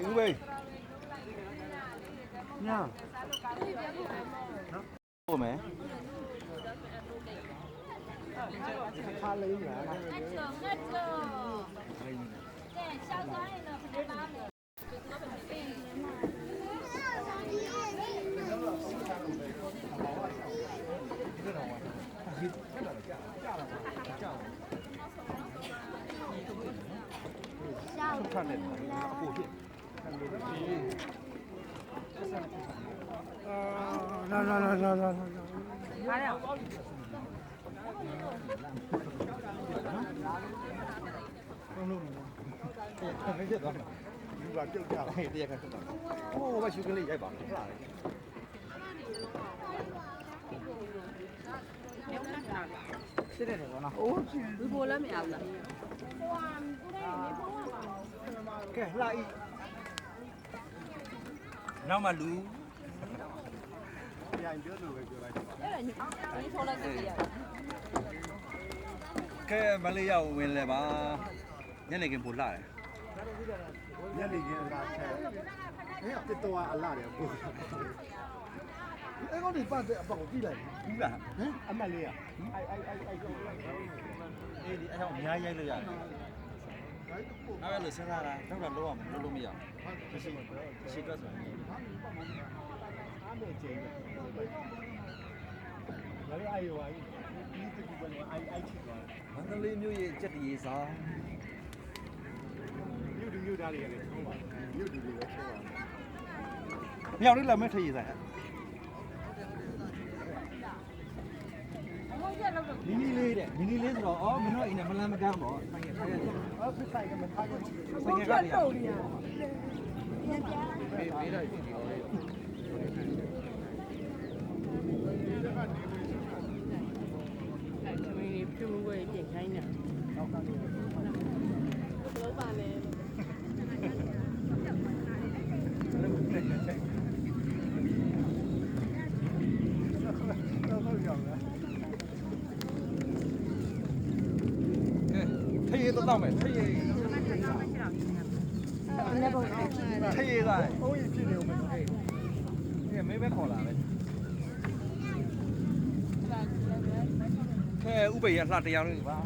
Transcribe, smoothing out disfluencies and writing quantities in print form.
ဦးဘေးညာဟုတ်မယ်ခါလေးညာငါကြောငါကြောကဲရှောက်သွားရင်တော့ခဏပါမယ်看那个，过去。来，哪样？没这个，你把掉价了，嘿，这也看这个。哦，我修跟你一把，是吧？现在这个呢？哦，你过来没有了？哇，你过来没过来嘛？ကဲလာဤနောက်မှလူပြန်ပြောလို့ပဲပြောလိုက်တော့အဲ့ဒါညီထော်လိုက်ကြည့်ရတယ်ကဲမလေးရောက်ဝင်လဲပါညနေခင်းပို့လာတယ်ညနေခင်းလာချက်တစ်တော်အလာတယ်ပို့အဲ့ကောင်ဒီပတ်တဲ့အပေါက်ကိုကြည့်လိုက်ဘူးလားဟမ်အမတ်လေးอ่ะအဲ့အေးဒီအဲ့ကောင်အများကြီးရိုက်လို့ရတယ်အဲ့လိုစဉ်းစားတာတော့လောရမလို့မရဘူးရှိတော့ဆိုရင်အားနေချင်းဘာလို့အဲ့ရောဒီတူကလည်းအဲ့ချစ်သွားမန္တလေးမြို့ရဲ့ကြက်တီဆောင်မြို့သားတွေလည်းချုံးပါမြို့တူတွေလည်းချုံးပါမြောက်လေးလာမဲ့ထရည်ဆိုင်မီနီလေးတဲ့မီနီလေးဆိုတော့အော်မင်းတို့အိမ်နဲ့မလန်းမကန်းပေါ့ဆိုင်ရအော်ဆိုင်ကမထားဘူးဆိုင်ရကလည်းပေးလိုက်ပြီအဲ့ဒီမင်းလေးပြုံးဝဲပြင်ခိုင်းတာနောက်ကနေတော့ပါလေထရေတော့မယ်ထရေထရေသားဘုံကြီးဖြစ်နေဦးမယ်ဟဲ့ဒီမေးပဲခေါ်လာပဲခဲဥပိ္ပယလှတရားလေးပါ